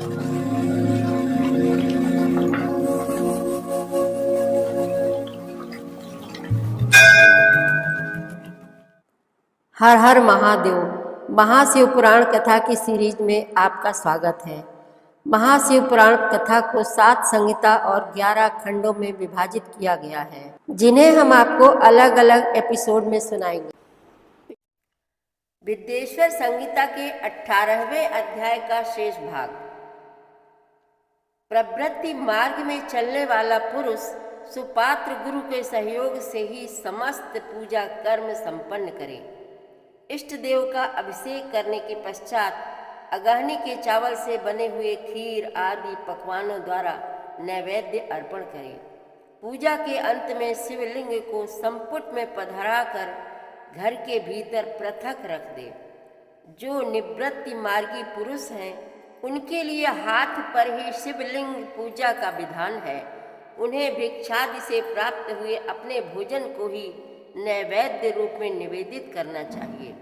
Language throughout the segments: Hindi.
हर हर महादेव। महाशिव पुराण कथा की सीरीज में आपका स्वागत है। महाशिव पुराण कथा को 7 संहिता और 11 खंडों में विभाजित किया गया है, जिन्हें हम आपको अलग अलग एपिसोड में सुनाएंगे। विद्येश्वर संहिता के 18वें अध्याय का शेष भाग। प्रवृत्ति मार्ग में चलने वाला पुरुष सुपात्र गुरु के सहयोग से ही समस्त पूजा कर्म संपन्न करे। इष्ट देव का अभिषेक करने के पश्चात अगहनी के चावल से बने हुए खीर आदि पकवानों द्वारा नैवेद्य अर्पण करें। पूजा के अंत में शिवलिंग को संपुट में पधरा कर घर के भीतर पृथक रख दे। जो निवृत्ति मार्गी पुरुष हैं, उनके लिए हाथ पर ही शिवलिंग पूजा का विधान है। उन्हें भिक्षादि से प्राप्त हुए अपने भोजन को ही नैवेद्य रूप में निवेदित करना चाहिए।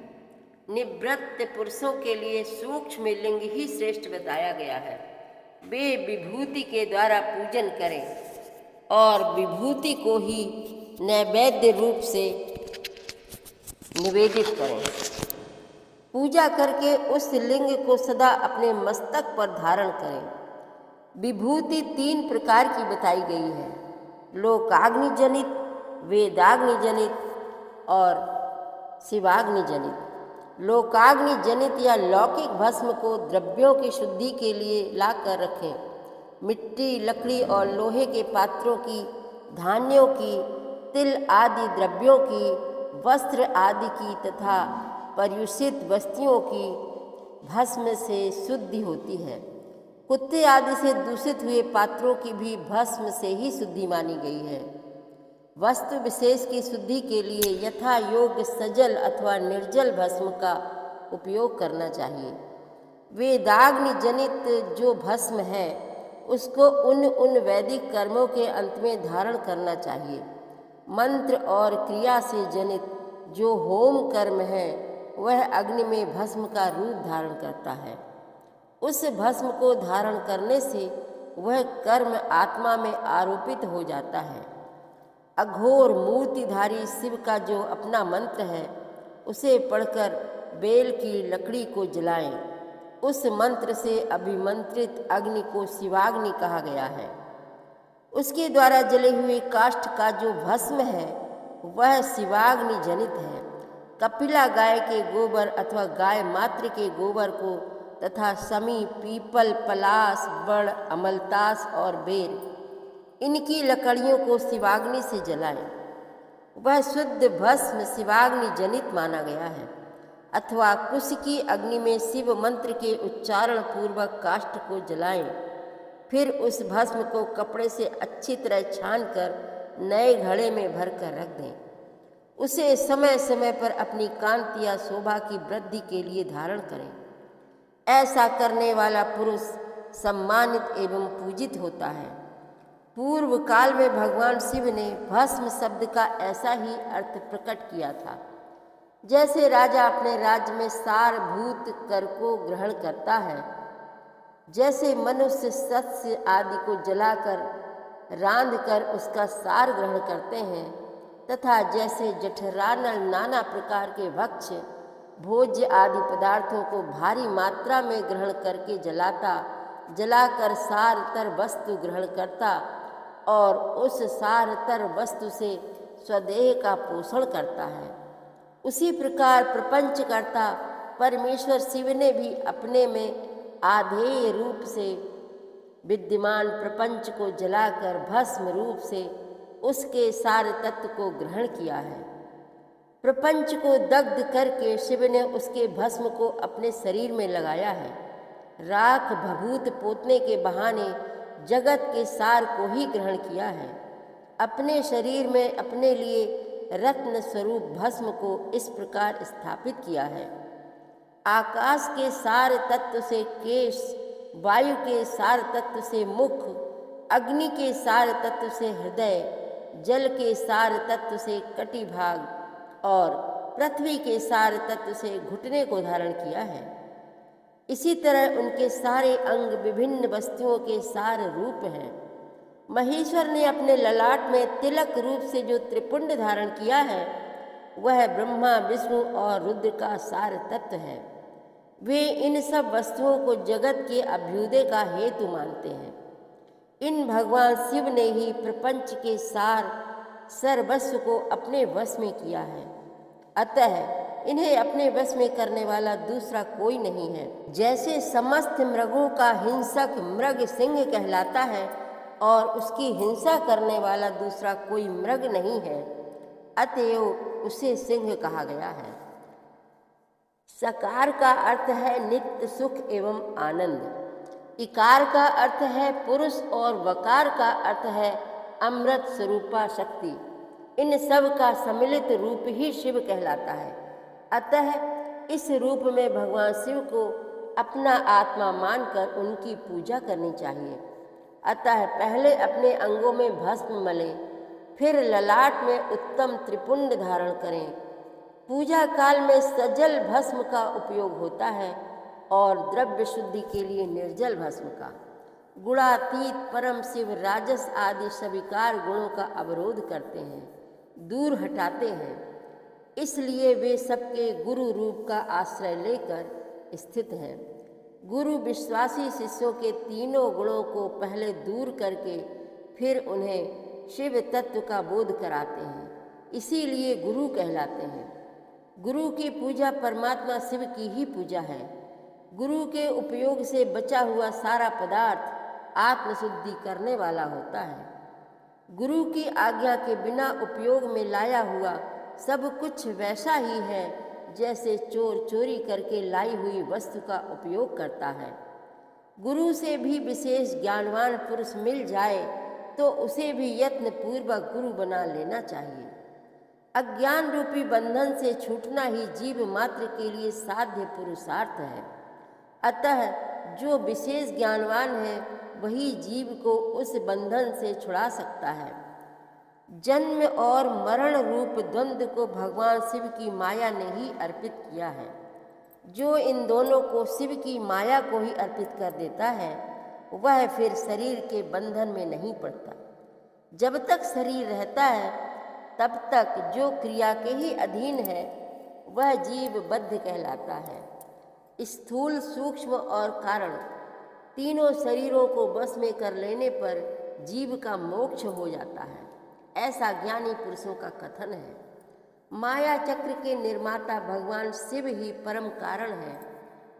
निवृत्त पुरुषों के लिए सूक्ष्म लिंग ही श्रेष्ठ बताया गया है। वे विभूति के द्वारा पूजन करें और विभूति को ही नैवेद्य रूप से निवेदित करें। पूजा करके उस लिंग को सदा अपने मस्तक पर धारण करें। विभूति 3 प्रकार की बताई गई है: लोकाग्नि जनित, वेदाग्नि जनित और शिवाग्नि जनित। लोकाग्नि जनित या लौकिक भस्म को द्रव्यों की शुद्धि के लिए ला कर रखें। मिट्टी, लकड़ी और लोहे के पात्रों की, धान्यों की, तिल आदि द्रव्यों की, वस्त्र आदि की तथा पर्युषित वस्तुओं की भस्म से शुद्धि होती है। कुत्ते आदि से दूषित हुए पात्रों की भी भस्म से ही शुद्धि मानी गई है। वस्तु विशेष की शुद्धि के लिए यथा योग्य सजल अथवा निर्जल भस्म का उपयोग करना चाहिए। वेदाग्नि जनित जो भस्म है, उसको उन वैदिक कर्मों के अंत में धारण करना चाहिए। मंत्र और क्रिया से जनित जो होम कर्म है, वह अग्नि में भस्म का रूप धारण करता है। उस भस्म को धारण करने से वह कर्म आत्मा में आरोपित हो जाता है। अघोर मूर्तिधारी शिव का जो अपना मंत्र है, उसे पढ़कर बेल की लकड़ी को जलाएं। उस मंत्र से अभिमंत्रित अग्नि को शिवाग्नि कहा गया है। उसके द्वारा जले हुए काष्ठ का जो भस्म है, वह शिवाग्नि जनित है। कपिला गाय के गोबर अथवा गाय मात्र के गोबर को तथा समी, पीपल, पलास, बड़, अमलतास और बेर, इनकी लकड़ियों को शिवाग्नि से जलाएं। वह शुद्ध भस्म शिवाग्नि जनित माना गया है। अथवा कुश की अग्नि में शिव मंत्र के उच्चारण पूर्वक काष्ठ को जलाएं। फिर उस भस्म को कपड़े से अच्छी तरह छानकर नए घड़े में भरकर रख दें। उसे समय समय पर अपनी कांति या शोभा की वृद्धि के लिए धारण करें। ऐसा करने वाला पुरुष सम्मानित एवं पूजित होता है। पूर्व काल में भगवान शिव ने भस्म शब्द का ऐसा ही अर्थ प्रकट किया था। जैसे राजा अपने राज्य में सारभूत कर को ग्रहण करता है, जैसे मनुष्य सत्स्य आदि को जलाकर रांध कर उसका सार ग्रहण करते हैं, तथा जैसे जठरानल नाना प्रकार के भक्ष्य, भोज्य आदि पदार्थों को भारी मात्रा में ग्रहण करके जलाकर सारतर वस्तु ग्रहण करता और उस सारतर वस्तु से स्वदेह का पोषण करता है, उसी प्रकार प्रपंच करता परमेश्वर शिव ने भी अपने में आधेय रूप से विद्यमान प्रपंच को जलाकर भस्म रूप से उसके सार तत्व को ग्रहण किया है। प्रपंच को दग्ध करके शिव ने उसके भस्म को अपने शरीर में लगाया है। राख भभूत पोतने के बहाने जगत के सार को ही ग्रहण किया है। अपने शरीर में अपने लिए रत्न स्वरूप भस्म को इस प्रकार स्थापित किया है। आकाश के सार तत्व से केश, वायु के सार तत्व से मुख, अग्नि के सार तत्व से हृदय, जल के सार तत्व से कटिभाग और पृथ्वी के सार तत्व से घुटने को धारण किया है। इसी तरह उनके सारे अंग विभिन्न वस्तुओं के सार रूप हैं। महेश्वर ने अपने ललाट में तिलक रूप से जो त्रिपुंड धारण किया है वह ब्रह्मा, विष्णु और रुद्र का सार तत्व है। वे इन सब वस्तुओं को जगत के अभ्युदय का हेतु मानते हैं। इन भगवान शिव ने ही प्रपंच के सार सर्वस्व को अपने वश में किया है, अतः इन्हें अपने वश में करने वाला दूसरा कोई नहीं है। जैसे समस्त मृगों का हिंसक मृग सिंह कहलाता है और उसकी हिंसा करने वाला दूसरा कोई मृग नहीं है, अतएव उसे सिंह कहा गया है। सकार का अर्थ है नित्य सुख एवं आनंद, इकार का अर्थ है पुरुष और वकार का अर्थ है अमृत स्वरूपा शक्ति। इन सब का सम्मिलित रूप ही शिव कहलाता है। अतः इस रूप में भगवान शिव को अपना आत्मा मानकर उनकी पूजा करनी चाहिए। अतः पहले अपने अंगों में भस्म मलें, फिर ललाट में उत्तम त्रिपुंड धारण करें। पूजा काल में सजल भस्म का उपयोग होता है और द्रव्य शुद्धि के लिए निर्जल भस्म का। गुणातीत परम शिव राजस आदि सविकार गुणों का अवरोध करते हैं, दूर हटाते हैं। इसलिए वे सबके गुरु रूप का आश्रय लेकर स्थित हैं। गुरु विश्वासी शिष्यों के तीनों गुणों को पहले दूर करके फिर उन्हें शिव तत्व का बोध कराते हैं, इसीलिए गुरु कहलाते हैं। गुरु की पूजा परमात्मा शिव की ही पूजा है। गुरु के उपयोग से बचा हुआ सारा पदार्थ आत्मशुद्धि करने वाला होता है। गुरु की आज्ञा के बिना उपयोग में लाया हुआ सब कुछ वैसा ही है जैसे चोर चोरी करके लाई हुई वस्तु का उपयोग करता है। गुरु से भी विशेष ज्ञानवान पुरुष मिल जाए तो उसे भी यत्न पूर्वक गुरु बना लेना चाहिए। अज्ञान रूपी बंधन से छूटना ही जीव मात्र के लिए साध्य पुरुषार्थ है। अतः जो विशेष ज्ञानवान है वही जीव को उस बंधन से छुड़ा सकता है। जन्म और मरण रूप द्वंद्व को भगवान शिव की माया ने ही अर्पित किया है। जो इन दोनों को शिव की माया को ही अर्पित कर देता है वह फिर शरीर के बंधन में नहीं पड़ता। जब तक शरीर रहता है तब तक जो क्रिया के ही अधीन है वह जीव बद्ध कहलाता है। स्थूल, सूक्ष्म और कारण तीनों शरीरों को बस में कर लेने पर जीव का मोक्ष हो जाता है, ऐसा ज्ञानी पुरुषों का कथन है। माया चक्र के निर्माता भगवान शिव ही परम कारण है।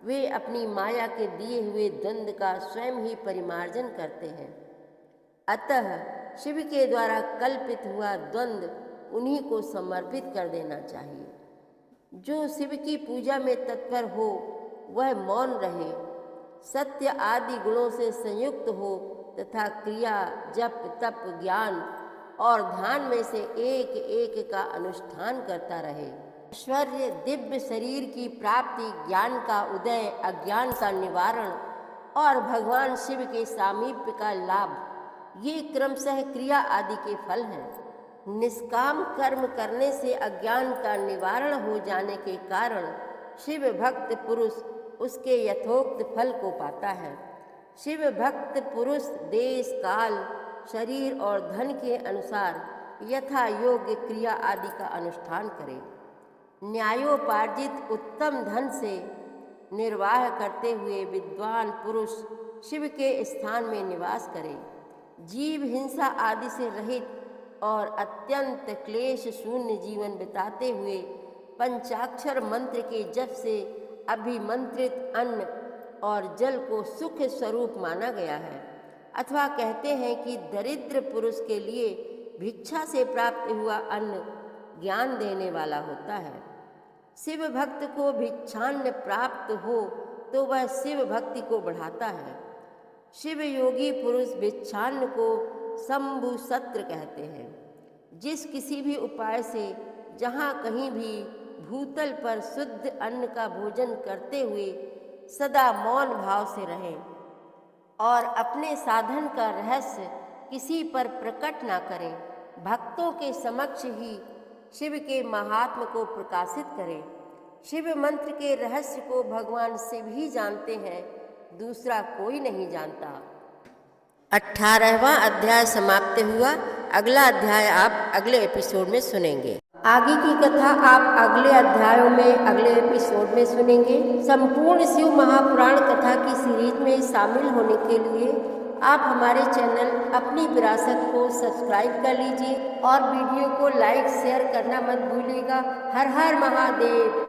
वे अपनी माया के दिए हुए द्वंद्व का स्वयं ही परिमार्जन करते हैं। अतः शिव के द्वारा कल्पित हुआ द्वंद्व उन्हीं को समर्पित कर देना चाहिए। जो शिव की पूजा में तत्पर हो वह मौन रहे, सत्य आदि गुणों से संयुक्त हो तथा क्रिया, जप, तप, ज्ञान और ध्यान में से एक एक का अनुष्ठान करता रहे। ऐश्वर्य, दिव्य शरीर की प्राप्ति, ज्ञान का उदय, अज्ञान का निवारण और भगवान शिव के सामीप्य का लाभ, ये क्रमशः क्रिया आदि के फल हैं। निष्काम कर्म करने से अज्ञान का निवारण हो जाने के कारण शिव भक्त पुरुष उसके यथोक्त फल को पाता है। शिव भक्त पुरुष देश, काल, शरीर और धन के अनुसार यथा योग्य क्रिया आदि का अनुष्ठान करे। न्यायोपार्जित उत्तम धन से निर्वाह करते हुए विद्वान पुरुष शिव के स्थान में निवास करे। जीव हिंसा आदि से रहित और अत्यंत क्लेश शून्य जीवन बिताते हुए पंचाक्षर मंत्र के जप से अभिमंत्रित अन्न और जल को सुख स्वरूप माना गया है। अथवा कहते हैं कि दरिद्र पुरुष के लिए भिक्षा से प्राप्त हुआ अन्न ज्ञान देने वाला होता है। शिव भक्त को भिक्षान्न प्राप्त हो तो वह शिव भक्ति को बढ़ाता है। शिव योगी पुरुष भिक्षान्न को शंभु सत्र कहते हैं। जिस किसी भी उपाय से जहाँ कहीं भी भूतल पर शुद्ध अन्न का भोजन करते हुए सदा मौन भाव से रहें और अपने साधन का रहस्य किसी पर प्रकट ना करें, भक्तों के समक्ष ही शिव के महात्म को प्रकाशित करें, शिव मंत्र के रहस्य को भगवान शिव ही जानते हैं, दूसरा कोई नहीं जानता। 18वां अध्याय समाप्त हुआ। अगला अध्याय आप अगले एपिसोड में सुनेंगे। आगे की कथा आप अगले अध्यायों में अगले एपिसोड में सुनेंगे। संपूर्ण शिव महापुराण कथा की सीरीज में शामिल होने के लिए आप हमारे चैनल अपनी विरासत को सब्सक्राइब कर लीजिए और वीडियो को लाइक शेयर करना मत भूलिएगा। हर हर महादेव।